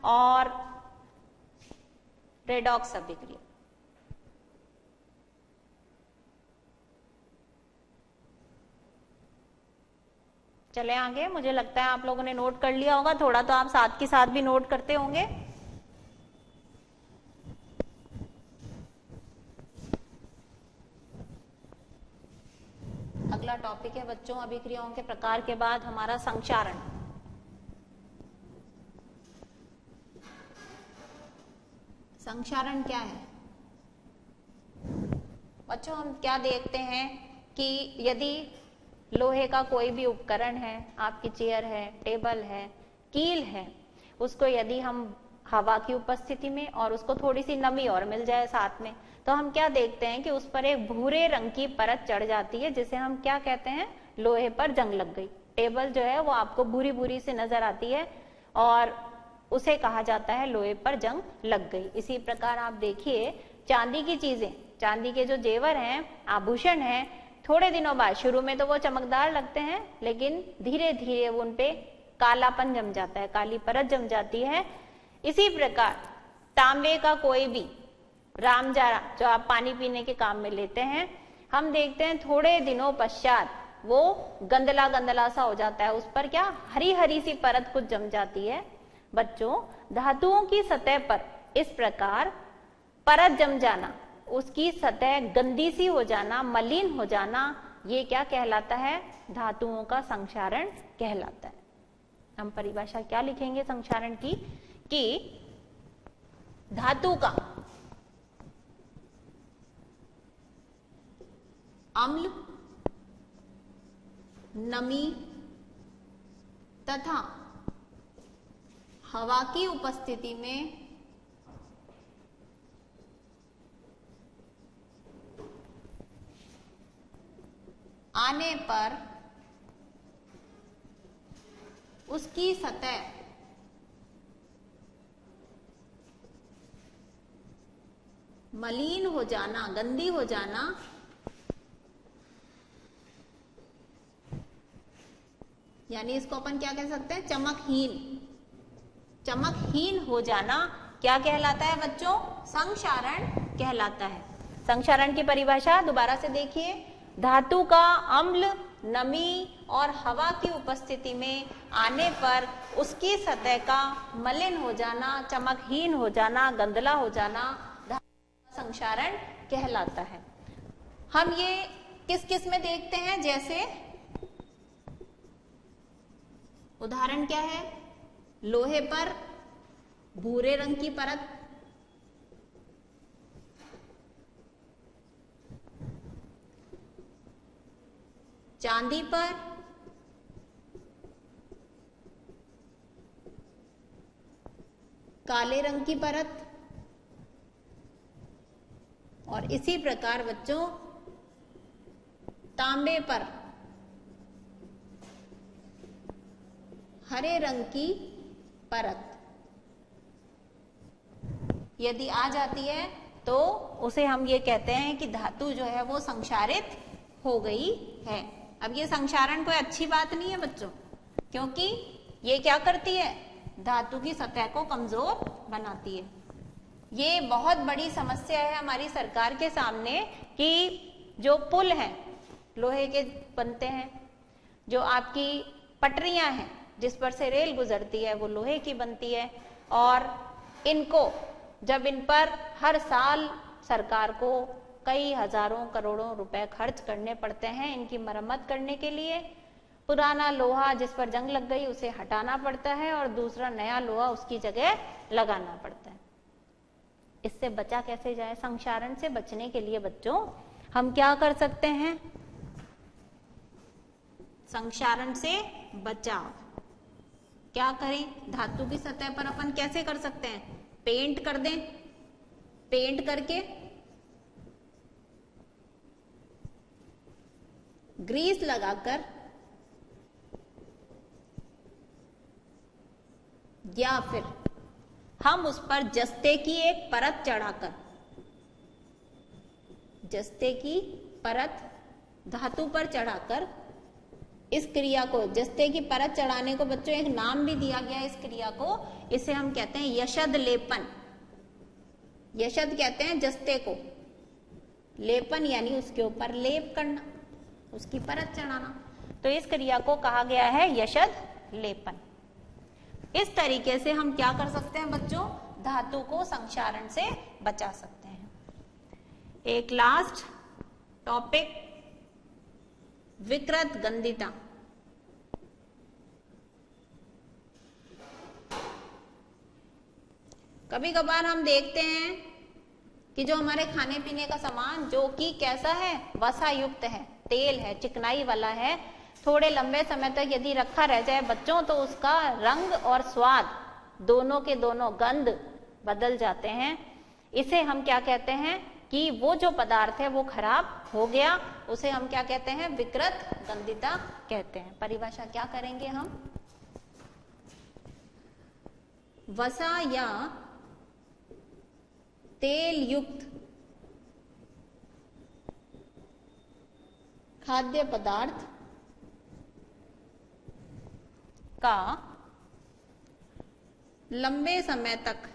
और रेडॉक्स अभिक्रिया। चले आगे, मुझे लगता है आप लोगों ने नोट कर लिया होगा, थोड़ा तो आप साथ के साथ भी नोट करते होंगे। अगला टॉपिक है बच्चों अभिक्रियाओं के प्रकार के बाद हमारा संक्षारण। संक्षारण क्या है बच्चों? हम क्या देखते हैं कि यदि लोहे का कोई भी उपकरण है, आपकी चेयर है, टेबल है, कील है, उसको यदि हम हवा की उपस्थिति में और उसको थोड़ी सी नमी और मिल जाए साथ में, तो हम क्या देखते हैं कि उस पर एक भूरे रंग की परत चढ़ जाती है, जिसे हम क्या कहते हैं? लोहे पर जंग लग गई। टेबल जो है वो आपको भूरी भूरी से नजर आती है और उसे कहा जाता है लोहे पर जंग लग गई। इसी प्रकार आप देखिए चांदी की चीजें, चांदी के जो जेवर हैं, आभूषण हैं, थोड़े दिनों बाद, शुरू में तो वो चमकदार लगते हैं, लेकिन धीरे धीरे वो उनपे कालापन जम जाता है, काली परत जम जाती है। इसी प्रकार तांबे का कोई भी रामजारा जो आप पानी पीने के काम में लेते हैं, हम देखते हैं थोड़े दिनों पश्चात वो गंदला गंदला सा हो जाता है, उस पर क्या हरी हरी सी परत कुछ जम जाती है। बच्चों धातुओं की सतह पर इस प्रकार परत जम जाना, उसकी सतह गंदी सी हो जाना, मलिन हो जाना, ये क्या कहलाता है? धातुओं का संक्षारण कहलाता है। हम परिभाषा क्या लिखेंगे संक्षारण की? कि धातु का अम्ल, नमी तथा हवा की उपस्थिति में आने पर उसकी सतह मलिन हो जाना, गंदी हो जाना, यानी इसको अपन क्या कह सकते हैं? चमकहीन, चमकहीन हो जाना क्या कहलाता है बच्चों? संक्षारण कहलाता है। संक्षारण की परिभाषा दोबारा से देखिए, धातु का अम्ल, नमी और हवा की उपस्थिति में आने पर उसकी सतह का मलिन हो जाना, चमकहीन हो जाना, गंदला हो जाना संक्षारण कहलाता है। हम ये किस किस में देखते हैं? जैसे उदाहरण क्या है? लोहे पर भूरे रंग की परत, चांदी पर काले रंग की परत, और इसी प्रकार बच्चों तांबे पर हरे रंग की परत यदि आ जाती है तो उसे हम ये कहते हैं कि धातु जो है वो संक्षारित हो गई है। अब ये संक्षारण कोई अच्छी बात नहीं है बच्चों, क्योंकि ये क्या करती है? धातु की सतह को कमजोर बनाती है। ये बहुत बड़ी समस्या है हमारी सरकार के सामने कि जो पुल हैं लोहे के बनते हैं, जो आपकी पटरियां हैं जिस पर से रेल गुजरती है वो लोहे की बनती है, और इनको जब इन पर हर साल सरकार को कई हजारों करोड़ों रुपए खर्च करने पड़ते हैं इनकी मरम्मत करने के लिए, पुराना लोहा जिस पर जंग लग गई उसे हटाना पड़ता है और दूसरा नया लोहा उसकी जगह लगाना पड़ता है। इससे बचा कैसे जाए? संक्षारण से बचने के लिए बच्चों हम क्या कर सकते हैं? संक्षारण से बचाव क्या करें? धातु की सतह पर अपन कैसे कर सकते हैं? पेंट कर दें, पेंट करके ग्रीस लगाकर या फिर हम उस पर जस्ते की एक परत चढ़ाकर, जस्ते की परत धातु पर चढ़ाकर इस क्रिया को, जस्ते की परत चढ़ाने को बच्चों एक नाम भी दिया गया है इस क्रिया को, इसे हम कहते हैं यशद लेपन। यशद कहते हैं जस्ते को, लेपन यानी उसके ऊपर लेप करना, उसकी परत चढ़ाना, तो इस क्रिया को कहा गया है यशद लेपन। इस तरीके से हम क्या कर सकते हैं बच्चों, धातु को संक्षारण से बचा सकते हैं। एक लास्ट टॉपिक, विकृत गंधिता। कभी कभार हम देखते हैं कि जो हमारे खाने पीने का सामान जो कि कैसा है, वसा युक्त है, तेल है, चिकनाई वाला है, थोड़े लंबे समय तक यदि रखा रह जाए बच्चों तो उसका रंग और स्वाद दोनों के दोनों गंध बदल जाते हैं। इसे हम क्या कहते हैं कि वो जो पदार्थ है वो खराब हो गया, उसे हम क्या कहते हैं, विकृत गंधिता कहते हैं। परिभाषा क्या करेंगे हम, वसा या तेल युक्त खाद्य पदार्थ का लंबे समय तक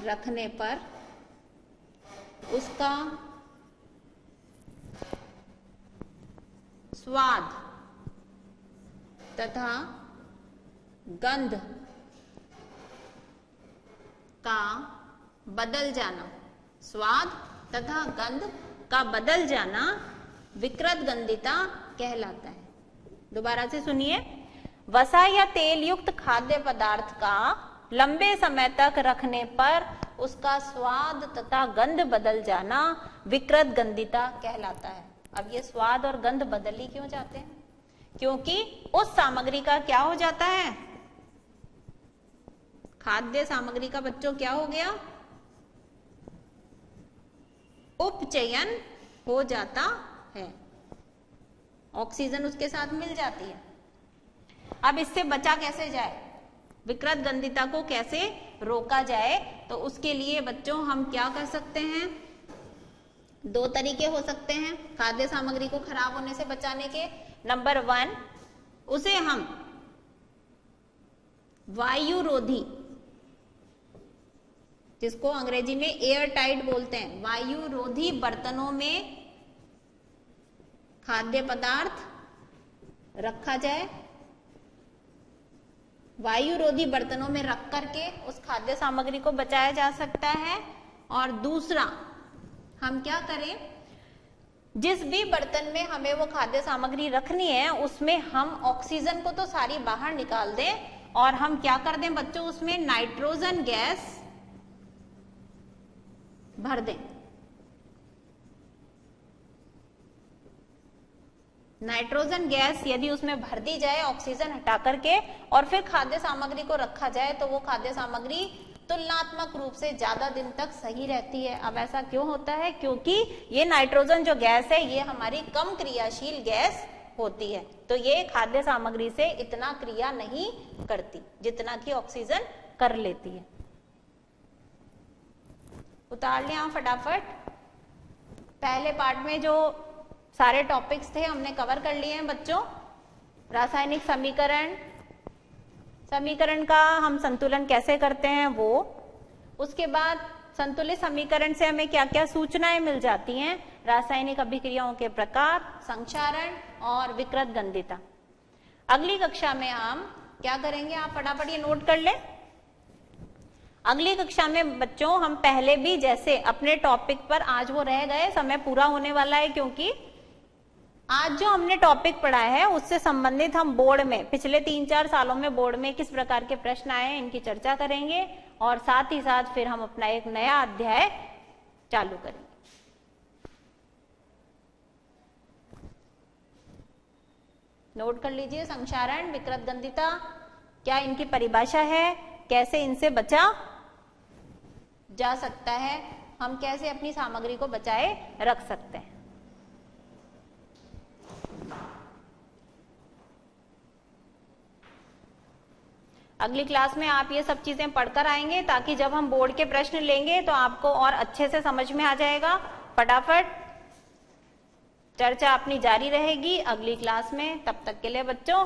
रखने पर उसका स्वाद तथा गंध का बदल जाना, स्वाद तथा गंध का बदल जाना विकृत गंधिता कहलाता है। दोबारा से सुनिए, वसा या तेल युक्त खाद्य पदार्थ का लंबे समय तक रखने पर उसका स्वाद तथा गंध बदल जाना विकृत गंधिता कहलाता है। अब ये स्वाद और गंध बदल ही क्यों जाते हैं, क्योंकि उस सामग्री का क्या हो जाता है, खाद्य सामग्री का बच्चों क्या हो गया, उपचयन हो जाता है, ऑक्सीजन उसके साथ मिल जाती है। अब इससे बचा कैसे जाए, विकृत गंधिता को कैसे रोका जाए, तो उसके लिए बच्चों हम क्या कर सकते हैं, दो तरीके हो सकते हैं खाद्य सामग्री को खराब होने से बचाने के। नंबर 1, उसे हम वायुरोधी, जिसको अंग्रेजी में एयर टाइट बोलते हैं, वायुरोधी बर्तनों में खाद्य पदार्थ रखा जाए, वायुरोधी बर्तनों में रख करके उस खाद्य सामग्री को बचाया जा सकता है। और दूसरा, हम क्या करें, जिस भी बर्तन में हमें वो खाद्य सामग्री रखनी है उसमें हम ऑक्सीजन को तो सारी बाहर निकाल दें और हम क्या कर दें बच्चों, उसमें नाइट्रोजन गैस भर दें। नाइट्रोजन गैस यदि उसमें भर दी जाए ऑक्सीजन हटा करके और फिर खाद्य सामग्री को रखा जाए तो वो खाद्य सामग्री तुलनात्मक रूप से ज्यादा दिन तक सही रहती है। अब ऐसा क्यों होता है, क्योंकि ये नाइट्रोजन जो गैस है ये हमारी कम क्रियाशील गैस होती है, तो ये खाद्य सामग्री से इतना क्रिया नहीं करती जितना कि ऑक्सीजन कर लेती है। उतार लें आप फटाफट। पहले पार्ट में जो सारे टॉपिक्स थे हमने कवर कर लिए हैं बच्चों। रासायनिक समीकरण, समीकरण का हम संतुलन कैसे करते हैं वो, उसके बाद संतुलित समीकरण से हमें क्या क्या सूचनाएं मिल जाती हैं, रासायनिक अभिक्रियाओं के प्रकार, संक्षारण और विकृत गंधिता। अगली कक्षा में हम क्या करेंगे, आप फटाफट ये नोट कर लें। अगली कक्षा में बच्चों हम पहले भी जैसे अपने टॉपिक पर, आज वो रह गए, समय पूरा होने वाला है क्योंकि आज जो हमने टॉपिक पढ़ा है उससे संबंधित हम बोर्ड में पिछले 3-4 सालों में बोर्ड में किस प्रकार के प्रश्न आए इनकी चर्चा करेंगे और साथ ही साथ फिर हम अपना एक नया अध्याय चालू करेंगे। नोट कर लीजिए, संक्षारण, विकृत गंधिता, क्या इनकी परिभाषा है, कैसे इनसे बचा जा सकता है, हम कैसे अपनी सामग्री को बचाए रख सकते हैं। अगली क्लास में आप ये सब चीजें पढ़कर आएंगे ताकि जब हम बोर्ड के प्रश्न लेंगे तो आपको और अच्छे से समझ में आ जाएगा। फटाफट चर्चा अपनी जारी रहेगी अगली क्लास में। तब तक के लिए बच्चों